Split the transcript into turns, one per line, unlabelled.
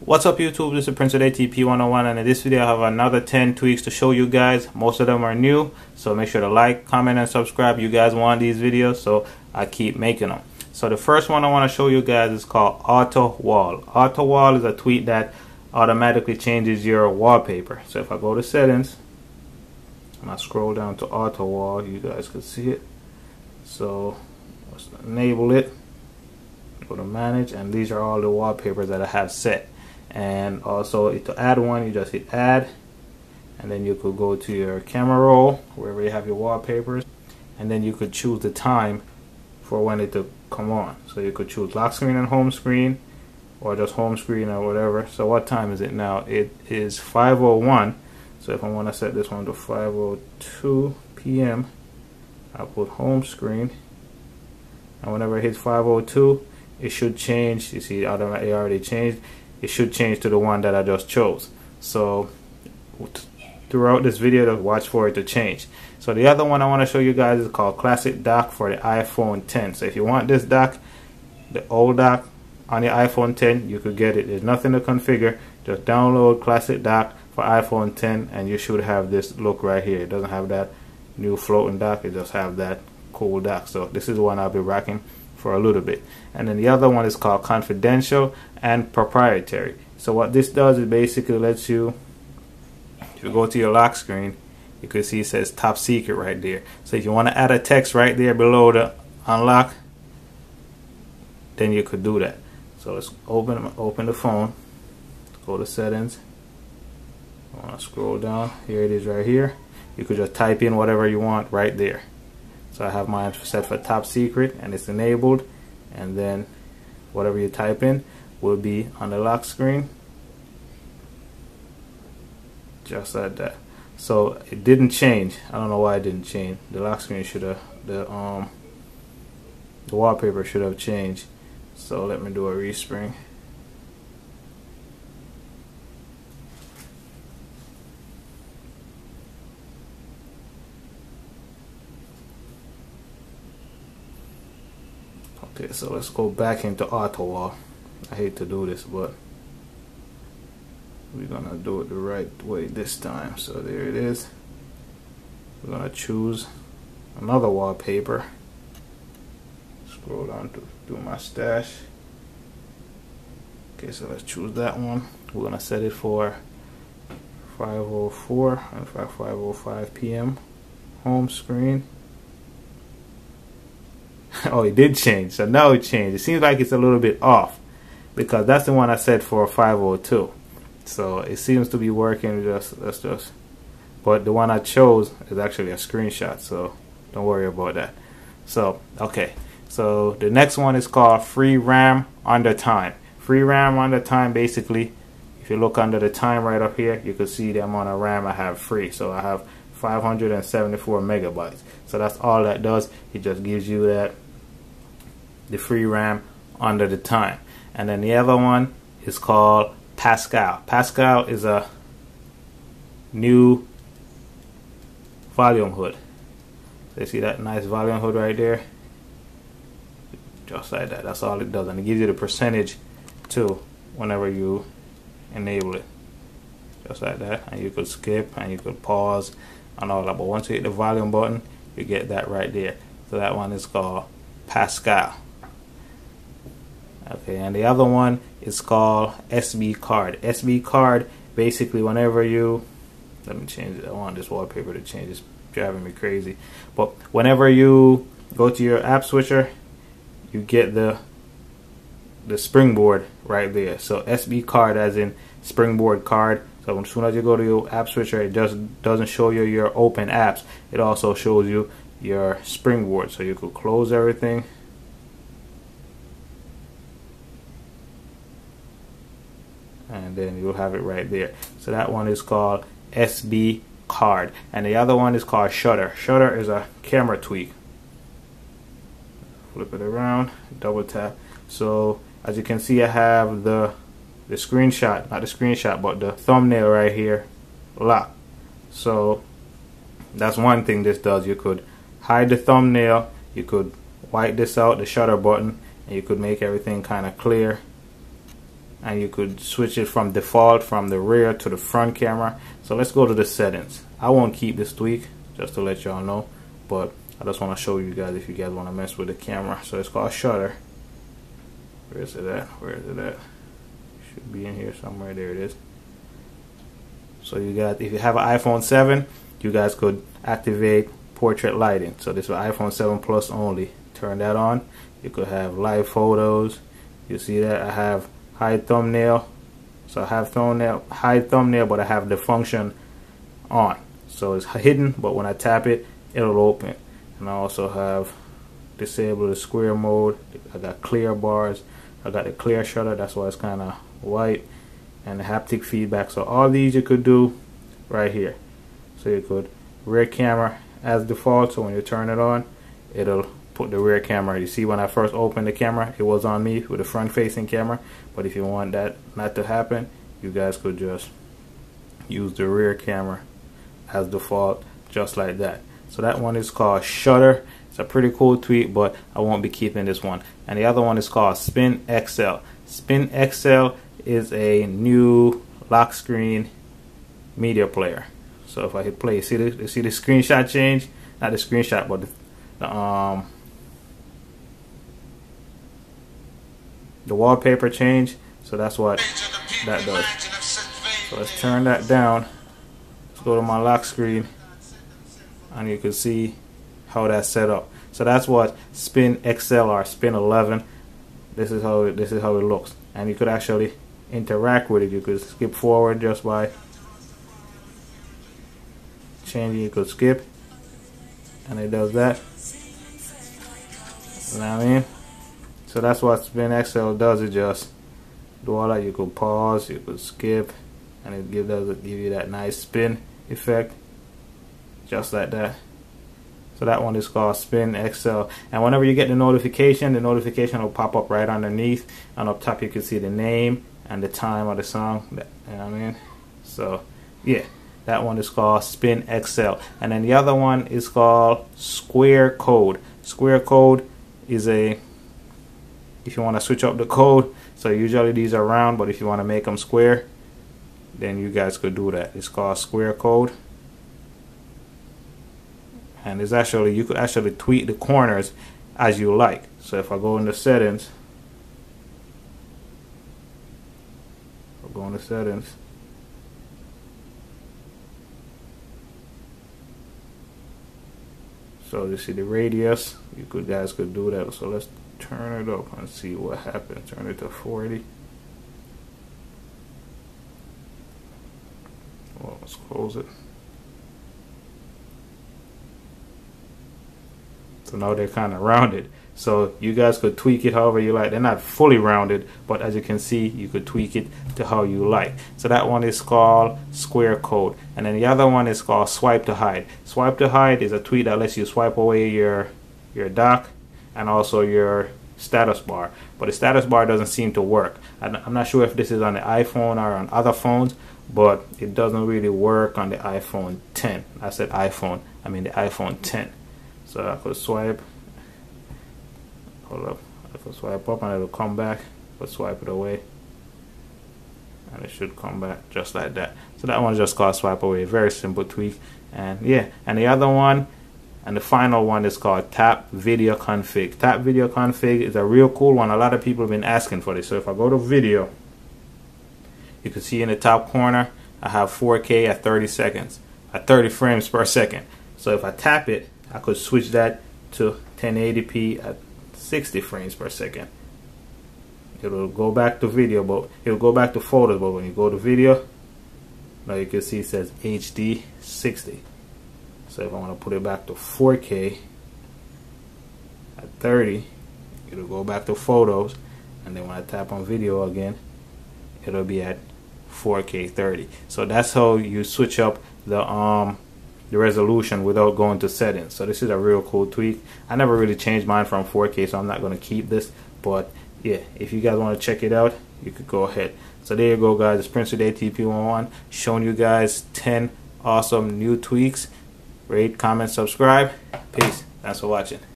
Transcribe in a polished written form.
What's up YouTube, this is Prince of ATP 101, and in this video I have another 10 tweaks to show you guys. Most of them are new, so make sure to like, comment, and subscribe. You guys want these videos, so I keep making them. So the first one I want to show you guys is called AutoWall. AutoWall is a tweak that automatically changes your wallpaper. So if I go to settings and I scroll down to AutoWall, you guys can see it. So let's enable it, go to manage, and these are all the wallpapers that I have set. And also to add one, you just hit add, and then you could go to your camera roll wherever you have your wallpapers, and then you could choose the time for when it to come on. So you could choose lock screen and home screen, or just home screen or whatever. So what time is it now? It is 5:01. So if I want to set this one to 5:02 p.m., I'll put home screen, and whenever it hits 5:02, it should change. You see, automatically already changed. It should change to the one that I just chose. So throughout this video, just watch for it to change. So the other one I want to show you guys is called Classic Dock for the iPhone 10. So if you want this dock, the old dock on the iPhone 10, you could get it. There's nothing to configure. Just download Classic Dock for iPhone 10 and you should have this look right here. It doesn't have that new floating dock. It just have that cool dock. So this is the one I'll be rocking for a little bit. And then the other one is called Confidential and Proprietary. So what this does is basically lets you, if you go to your lock screen, you can see it says Top Secret right there. So if you want to add a text right there below the unlock, then you could do that. So let's open the phone, go to settings. I want to scroll down. Here it is right here. You could just type in whatever you want right there. So I have mine set for Top Secret and it's enabled, and then whatever you type in will be on the lock screen, just like that. So it didn't change. I don't know why it didn't change. The lock screen should have, the wallpaper should have changed. So let me do a respring. Okay, so let's go back into AutoWall. I hate to do this, but we're gonna do it the right way this time. So there it is. We're gonna choose another wallpaper. Scroll down to do my stash. Okay, so let's choose that one. We're gonna set it for 5:04 and 5:05 p.m. home screen. Oh, it did change. So now it changed. It seems like it's a little bit off because that's the one I set for 5:02. So it seems to be working. But the one I chose is actually a screenshot, so don't worry about that. So okay, so the next one is called FreeRAMUnderTime. FreeRAMUnderTime, basically, if you look under the time right up here, you can see the amount of RAM I have free. So I have 574 megabytes. So that's all that does. It just gives you that, the free RAM under the time. And then the other one is called Pascal. Pascal is a new volume hood. So you see that nice volume hood right there? Just like that. That's all it does. And it gives you the percentage too whenever you enable it. Just like that. And you could skip and you could pause and all that. But once you hit the volume button, you get that right there. So that one is called Pascal. Okay, and the other one is called SBCard. SBCard, basically whenever you, let me change it. I want this wallpaper to change. It's driving me crazy. But whenever you go to your app switcher, you get the springboard right there. So SBCard as in springboard card. So as soon as you go to your app switcher, it just doesn't show you your open apps. It also shows you your springboard. So you could close everything. And then you'll have it right there. So that one is called SBCard. And the other one is called Shutter. Shutter is a camera tweak. Flip it around, double tap. So as you can see, I have the screenshot, not the screenshot, but the thumbnail right here locked. So that's one thing this does. You could hide the thumbnail, you could white this out, the shutter button, and you could make everything kind of clear. and you could switch it from default from the rear to the front camera. So let's go to the settings. I won't keep this tweak, just to let y'all know, but I just want to show you guys if you guys want to mess with the camera. So it's called shutter. Where is it at? Where is it at? Should be in here somewhere. There it is. So you got, if you have an iPhone 7, you guys could activate portrait lighting. So this is iPhone 7 Plus only. Turn that on. You could have live photos. You see that I have hide thumbnail. So I have hide thumbnail, but I have the function on. So it's hidden, but when I tap it, it'll open. And I also have disable the square mode. I got clear bars. I got the clear shutter. That's why it's kind of white. And the haptic feedback. So all these you could do right here. So you could rear camera as default. So when you turn it on, it'll put the rear camera. You see when I first opened the camera, it was on me with the front facing camera. But if you want that not to happen, you guys could just use the rear camera as default, just like that. So that one is called Shutter. It's a pretty cool tweak, but I won't be keeping this one. And the other one is called SpinXl. SpinXl is a new lock screen media player. So if I hit play, you see the screenshot change? Not the screenshot, but the wallpaper change. So that's what that does. So let's turn that down. Let's go to my lock screen, and you can see how that's set up. So that's what SpinXl or SpinXl. This is how it looks, and you could actually interact with it. You could skip forward just by changing. You could skip, and it does that. You know what I mean? So that's what SpinXl does. It just do all that. You could pause, you could skip, and it give you that nice spin effect, just like that. So that one is called SpinXl. And whenever you get the notification will pop up right underneath, and up top you can see the name and the time of the song. You know what I mean? So yeah, that one is called SpinXl. And then the other one is called SquareCode. SquareCode is if you want to switch up the code. So usually these are round, but if you want to make them square, then you guys could do that. It's called SquareCode. And it's actually, you could actually tweak the corners as you like. So if I go into settings, so you see the radius, guys could do that. So let's turn it up and see what happens. Turn it to 40. Well, let's close it. So now they're kind of rounded. So you guys could tweak it however you like. They're not fully rounded, but as you can see, you could tweak it to how you like. So that one is called SquareCode. And then the other one is called Swipe to Hide. Swipe to Hide is a tweak that lets you swipe away your dock and also your status bar. But the status bar doesn't seem to work. I'm not sure if this is on the iPhone or on other phones, but it doesn't really work on the iPhone 10. I said iPhone, I mean the iPhone 10. So I could swipe, hold up, I could swipe up and it'll come back, but swipe it away and it should come back just like that. So that one's just called Swipe Away, very simple tweak. And yeah, and the other one, and the final one is called TapVideoConfig. TapVideoConfig is a real cool one. A lot of people have been asking for this. So if I go to video, you can see in the top corner, I have 4K at 30 seconds, at 30 frames per second. So if I tap it, I could switch that to 1080p at 60 frames per second. It'll go back to video, but it'll go back to photos, but when you go to video, now you can see it says HD 60. So if I want to put it back to 4K at 30, it'll go back to photos, and then when I tap on video again, it'll be at 4K 30. So that's how you switch up the resolution without going to settings. So this is a real cool tweak. I never really changed mine from 4K, so I'm not going to keep this, but yeah, if you guys want to check it out, you could go ahead. So there you go, guys. It's Prince with ATP11 showing you guys 10 awesome new tweaks. Rate, comment, subscribe. Peace. Thanks for watching.